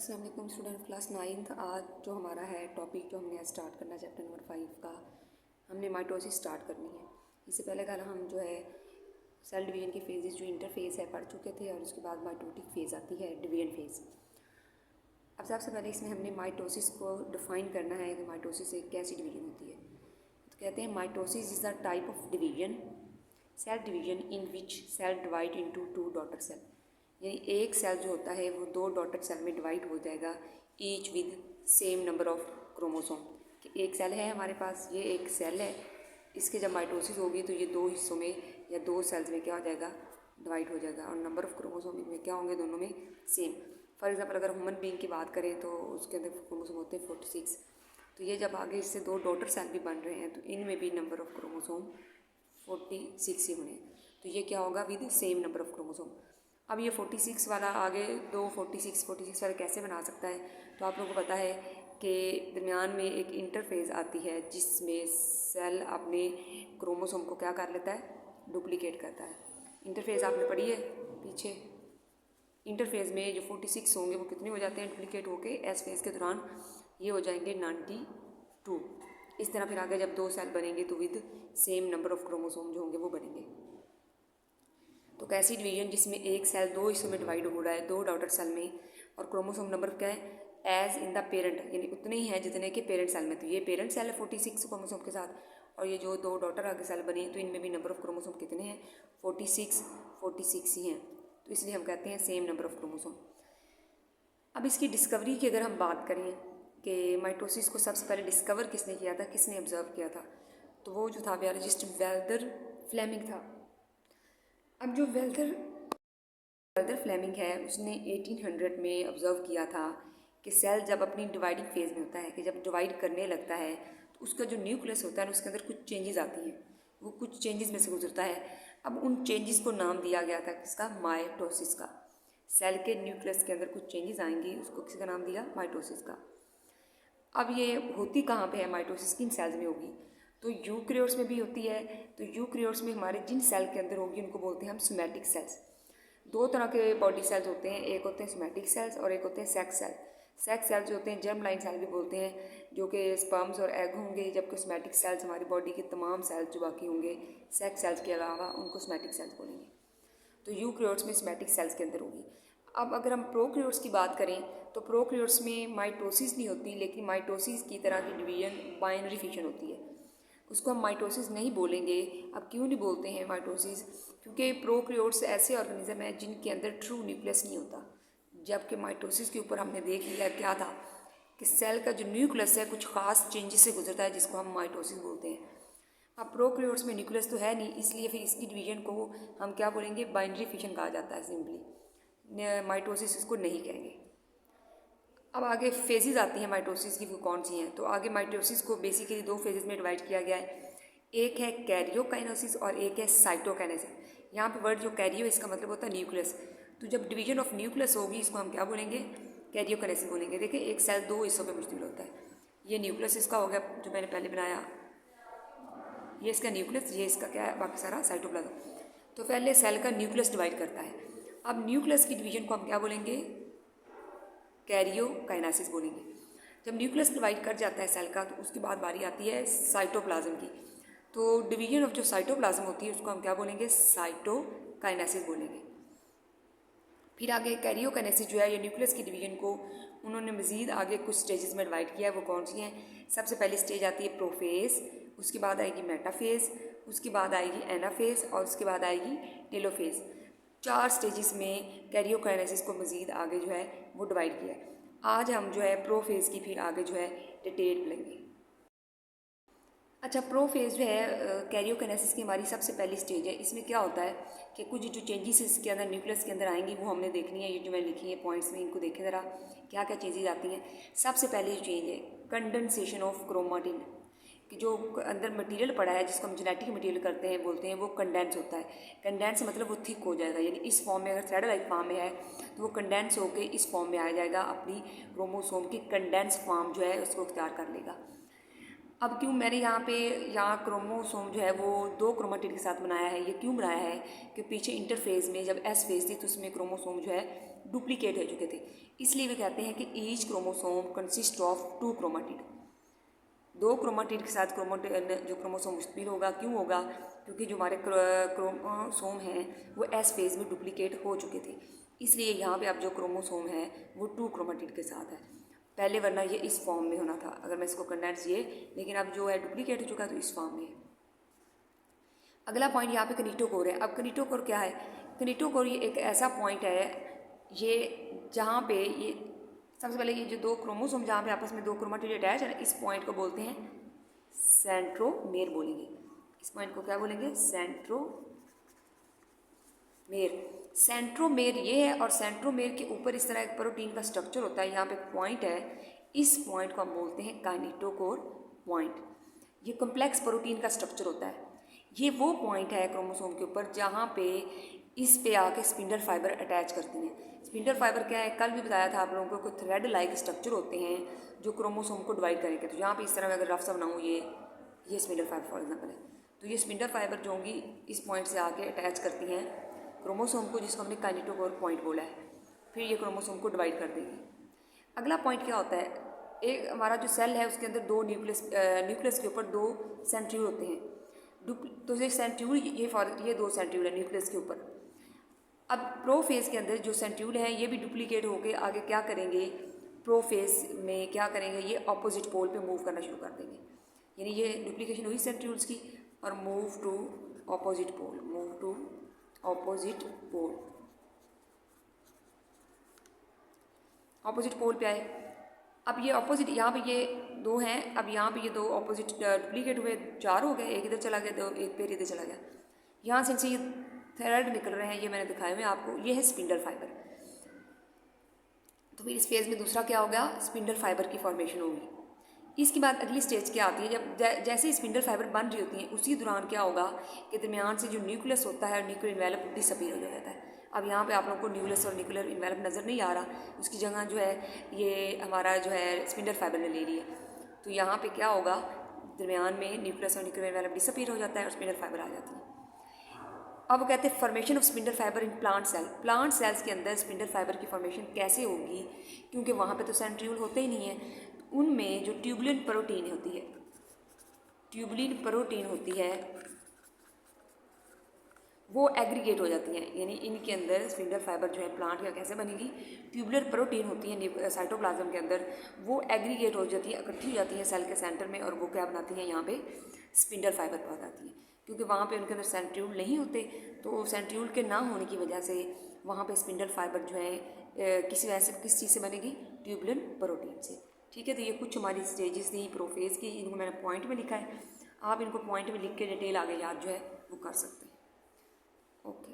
अस्सलाम वालेकुम student class 9th। आज जो हमारा है टॉपिक जो हमने आज स्टार्ट करना है चैप्टर नंबर 5 का, हमने माइटोसिस स्टार्ट करनी है। इससे पहले कल हम जो है सेल डिवीजन के फेजेस जो इंटरफेज है पढ़ चुके थे और उसके बाद माइटोटिक फेज़ आती है, डिवीजन फेज़। अब सबसे पहले इसमें हमने माइटोसिस को डिफ़ाइन करना है कि माइटोसिस एक कैसी डिवीजन होती है। तो कहते हैं mitosis is the type of division, cell division in which cell divide into two daughter cell. यानी एक सेल जो होता है वो दो डॉटर सेल में डिवाइड हो जाएगा, each with same number of chromosome. कि एक सेल है हमारे पास, ये एक सेल है, इसके जब माइटोसिस होगी तो ये दो हिस्सों में या दो सेल्स में क्या हो जाएगा, डिवाइड हो जाएगा। और नंबर ऑफ क्रोमोसोम इनमें क्या होंगे, दोनों में सेम। फॉर एग्जाम्पल अगर ह्यूमन बीइंग की बात करें तो उसके अंदर क्रोमोसोम होते हैं 46। तो ये जब आगे इससे दो डॉटर सेल भी बन रहे हैं तो इनमें भी नंबर ऑफ क्रोमोसोम 46 ही होने हैं। तो ये क्या होगा, with same number of chromosome. अब ये 46 वाला आगे दो 46 वाला कैसे बना सकता है, तो आप लोगों को पता है कि दरमियान में एक इंटरफेज़ आती है जिसमें सेल अपने क्रोमोसोम को क्या कर लेता है, डुप्लीकेट करता है। इंटरफेज़ आपने पढ़ी है पीछे। इंटरफेज़ में जो 46 होंगे वो कितने हो जाते हैं, डुप्लीकेट होके एस फेज़ के दौरान ये हो जाएंगे 92। इस तरह फिर आगे जब दो सेल बनेंगे तो with same number of chromosome जो होंगे वो बनेंगे। तो कैसी डिवीजन जिसमें एक सेल दो हिस्सों में डिवाइड हो रहा है, दो डॉटर सेल में, और क्रोमोसोम नंबर क्या है, एज इन द पेरेंट, यानी उतने ही हैं जितने के पेरेंट सेल में। तो ये पेरेंट सेल है 46 क्रोमोसोम के साथ, और ये जो दो डॉटर आगे सेल बने तो इनमें भी नंबर ऑफ क्रोमोसोम कितने हैं, 46 ही हैं। तो इसलिए हम कहते हैं सेम नंबर ऑफ क्रोमोसोम। अब इसकी डिस्कवरी की अगर हम बात करें कि माइटोसिस को सबसे पहले डिस्कवर किसने किया था, किसने ऑब्जर्व किया था, तो वो जो था बायोलॉजिस्ट वेल्थर फ्लेमिंग था। अब जो वेल्थर फ्लेमिंग है उसने 1800 में ऑब्जर्व किया था कि सेल जब अपनी डिवाइडिंग फेज़ में होता है, कि जब डिवाइड करने लगता है तो उसका जो न्यूक्लियस होता है उसके अंदर कुछ चेंजेस आती हैं, वो कुछ चेंजेस में से गुजरता है। अब उन चेंजेस को नाम दिया गया था किसका, माइटोसिस का। सेल के न्यूक्लियस के अंदर कुछ चेंजेस आएंगे, उसको किसी का नाम दिया, माइटोसिस का। अब ये होती कहाँ पे है माइटोसिस, किन सेल्स में होगी, तो यूक्रियोट्स में भी होती है। तो यूक्रियोट्स में हमारे जिन सेल के अंदर होगी उनको बोलते हैं हम सोमैटिक सेल्स। दो तरह के बॉडी सेल्स होते हैं, एक होते हैं सोमैटिक सेल्स और एक होते हैं सेक्स सेल। सेक्स सेल्स जो होते हैं जर्म लाइन सेल भी बोलते हैं, जो कि स्पर्म्स और एग होंगे, जबकि सोमैटिक सेल्स हमारी बॉडी के तमाम सेल्स जो बाकी होंगे सेक्स सेल्स के अलावा, उनको सोमैटिक सेल्स बोलेंगे। तो यूक्रियोट्स में सोमैटिक सेल्स के अंदर होगी। अब अगर हम प्रोक्रियोट्स की बात करें तो प्रोक्रियोट्स में माइटोसिस नहीं होती, लेकिन माइटोसिस की तरह की डिवीजन बाइनरी फिशन होती है, उसको हम माइटोसिस नहीं बोलेंगे। अब क्यों नहीं बोलते हैं माइटोसिस, क्योंकि प्रोक्रियोट्स ऐसे ऑर्गेनिज्म हैं जिनके अंदर ट्रू न्यूक्लियस नहीं होता, जबकि माइटोसिस के ऊपर हमने देख लिया क्या था कि सेल का जो न्यूक्लियस है कुछ खास चेंजेस से गुजरता है, जिसको हम माइटोसिस बोलते हैं। अब प्रोक्रियोट्स में न्यूक्लियस तो है नहीं, इसलिए फिर इसकी डिवीजन को हम क्या बोलेंगे, बाइनरी फिशन कहा जाता है सिंपली, माइटोसिस इसको नहीं कहेंगे। अब आगे फेजेस आती हैं माइटोसिस की, वो कौन सी हैं, तो आगे माइटोसिस को बेसिकली दो फेजेस में डिवाइड किया गया है। एक है कैरियोकाइनेसिस और एक है साइटोकाइनेसिस। यहाँ पे वर्ड जो कैरियो, इसका मतलब होता है न्यूक्लियस। तो जब डिवीजन ऑफ न्यूक्लियस होगी इसको हम क्या बोलेंगे, कैरियोकाइनेसिस बोलेंगे। देखिए एक सेल दो हिस्सों में मुश्तमिल होता है, ये न्यूक्लियस इसका हो गया जो मैंने पहले बनाया, ये इसका न्यूक्लियस, ये इसका क्या है बाकी सारा साइटोप्लाज्म। तो पहले सेल का न्यूक्लियस डिवाइड करता है। अब न्यूक्लियस की डिवीजन को हम क्या बोलेंगे, कैरियोकाइनेसिस बोलेंगे। जब न्यूक्लियस डिवाइड कर जाता है सेल का तो उसके बाद बारी आती है साइटोप्लाज्म की। तो डिवीजन ऑफ जो साइटोप्लाज्म होती है उसको हम क्या बोलेंगे, साइटोकाइनेसिस बोलेंगे। फिर आगे कैरियोकाइनेसिस जो है ये न्यूक्लियस की डिवीजन को उन्होंने मज़ीद आगे कुछ स्टेजेस में डिवाइड किया है, वो कौन सी हैं। सबसे पहली स्टेज आती है प्रोफेज, उसके बाद आएगी मेटाफेज, उसके बाद आएगी एनाफेज और उसके बाद आएगी टेलोफेज। 4 स्टेजेस में कैरियोकाइनेसिस को मज़ीद आगे जो है वो डिवाइड किया है। आज हम जो है प्रोफेज की फिर आगे जो है डिटेल लेंगे। अच्छा, प्रोफेज जो है कैरियोकाइनेसिस की हमारी सबसे पहली स्टेज है। इसमें क्या होता है कि कुछ जो चेंजेस इसके अंदर न्यूक्लियस के अंदर आएंगी वो हमने देखनी है। ये जो मैं लिखी है पॉइंट्स में, इनको देखें ज़रा क्या क्या चेंजेस आती हैं। सबसे पहले जो चेंज है कंडेंसेशन ऑफ क्रोमाटिन, कि जो अंदर मटेरियल पड़ा है जिसको हम जेनेटिक मटेरियल करते हैं बोलते हैं, वो कंडेंस होता है। कंडेंस मतलब वो थिक हो जाएगा, यानी इस फॉर्म में अगर थ्रेड लाइक फॉर्म में है तो वो कंडेंस होकर इस फॉर्म में आ जाएगा, अपनी क्रोमोसोम की कंडेंस फॉर्म जो है उसको इख्तियार कर लेगा। अब क्यों मैंने यहाँ क्रोमोसोम जो है वो 2 क्रोमेटिड के साथ बनाया है, ये क्यों बनाया है कि पीछे इंटरफेज में जब एस फेज थी तो उसमें क्रोमोसोम जो है डुप्लीकेट हो चुके थे, इसलिए वे कहते हैं कि each chromosome consist of 2 chromatid. 2 chromatid के साथ जो क्रोमोसोम मुश्तमिल होगा, क्यों होगा? क्योंकि जो हमारे क्रोमोसोम हैं वो एस फेज में डुप्लीकेट हो चुके थे, इसलिए यहाँ पे अब जो क्रोमोसोम है वो 2 क्रोमेटिड के साथ है। पहले वरना ये इस फॉर्म में होना था अगर मैं इसको कंडेंस ये, लेकिन अब जो है डुप्लीकेट हो चुका है तो इस फॉर्म में। अगला पॉइंट यहाँ पे किनेटोकोर है। अब किनेटोकोर क्या है? किनेटोकोर ये एक ऐसा पॉइंट है ये जहाँ पे ये सबसे पहले ये जो 2 क्रोमोसोम जहाँ पे आपस में 2 क्रोमेटिड अटैच है, इस पॉइंट को बोलते हैं सेंट्रोमेर बोलेंगे। इस पॉइंट को क्या बोलेंगे? सेंट्रोमेर। सेंट्रोमेर ये है और सेंट्रोमेर के ऊपर इस तरह एक प्रोटीन का स्ट्रक्चर होता है, यहाँ पे पॉइंट है, इस पॉइंट को हम बोलते हैं काइनेटोकोर पॉइंट। ये कॉम्प्लेक्स प्रोटीन का स्ट्रक्चर होता है। ये वो पॉइंट है क्रोमोसोम के ऊपर जहाँ पे इस पे आके स्पिंडल फाइबर अटैच करती हैं। स्पिंडल फाइबर क्या है? कल भी बताया था आप लोगों को, थ्रेड लाइक स्ट्रक्चर होते हैं जो क्रोमोसोम को डिवाइड करेंगे। तो यहाँ पे इस तरह मैं अगर रफ सा बनाऊँ, ये स्पिंडल फाइबर फॉर एग्जाम्पल है, तो ये स्पिंडल फाइबर जो होंगी इस पॉइंट से आके अटैच करती हैं क्रोमोसोम को, जिसको हमने काइनेटोकोर पॉइंट बोला है। फिर ये क्रोमोसोम को डिवाइड कर देंगे। अगला पॉइंट क्या होता है? एक हमारा जो सेल है उसके अंदर 2 न्यूक्लियस के ऊपर 2 सेंट्रियोल होते हैं। तो ये सेंट्रियोल ये 2 सेंट्रियोल है न्यूक्लियस के ऊपर। अब प्रोफेज के अंदर जो सेंट्रियोल है ये भी डुप्लीकेट होकर आगे क्या करेंगे? प्रोफेज में क्या करेंगे? ये ऑपोजिट पोल पे मूव करना शुरू कर देंगे। यानी ये डुप्लीकेशन हुई सेंट्रियोल्स की और मूव टू ऑपोजिट पोल पे आए। अब ये ऑपोजिट यहाँ पे ये 2 हैं, अब यहाँ पे ये 2 ऑपोजिट डुप्लीकेट हुए, 4 हो गए, एक इधर चला गया, 2 एक पेयर इधर चला गया। यहाँ से ये थ्रेड निकल रहे हैं, ये मैंने दिखाए हुए आपको, ये है स्पिंडल फाइबर। तो फिर इस फेज में दूसरा क्या हो गया? स्पिंडल फाइबर की फॉर्मेशन होगी। इसके बाद अगली स्टेज क्या आती है? जब जैसे ही स्पिंडल फाइबर बन रही होती हैं उसी दौरान क्या होगा कि दरमियान से जो न्यूक्लियस होता है, न्यूक्लियर इन्वेलप डिसअपीयर हो जाता है। अब यहाँ पे आप लोगों को न्यूक्लियस और न्यूक्लियर इन्वेलप नज़र नहीं आ रहा, उसकी जगह जो है ये हमारा जो है स्पिंडल फाइबर ने ले ली है। तो यहाँ पे क्या होगा? दरमियान में न्यूक्लियस और न्यूक्लियर इन्वेलप डिसअपीयर हो जाता है और स्पिंडल फाइबर आ जाती है। अब वो कहते हैं formation of spindle fibre in plant cell. Plant cells के अंदर स्पिंडल फाइबर की फॉर्मेशन कैसे होगी? क्योंकि वहाँ पे तो सेंट्रियोल होते ही नहीं है, उनमें जो ट्यूबुलिन प्रोटीन होती है वो एग्रीगेट हो जाती हैं। यानी इनके अंदर स्पिंडल फाइबर जो है प्लांट का कैसे बनेगी? ट्यूबुलर प्रोटीन होती है साइटोप्लाज्म के अंदर, वो एग्रीगेट हो जाती है, इकट्ठी हो जाती है सेल के सेंटर में, और वो क्या बनाती हैं? यहाँ पे स्पिंडल फाइबर बनाती हैं। क्योंकि वहाँ पे उनके अंदर सेंट्रियोल नहीं होते, तो सेंट्रियोल के ना होने की वजह से वहाँ पे स्पिंडल फाइबर जो है किस चीज़ से बनेगी? ट्यूबुलर प्रोटीन से। ठीक है, तो ये कुछ हमारी स्टेजेस थी प्रोफेज की, इनको मैंने पॉइंट में लिखा है, आप इनको पॉइंट में लिख के डिटेल आगे याद जो है वो कर सकते हैं। ओके।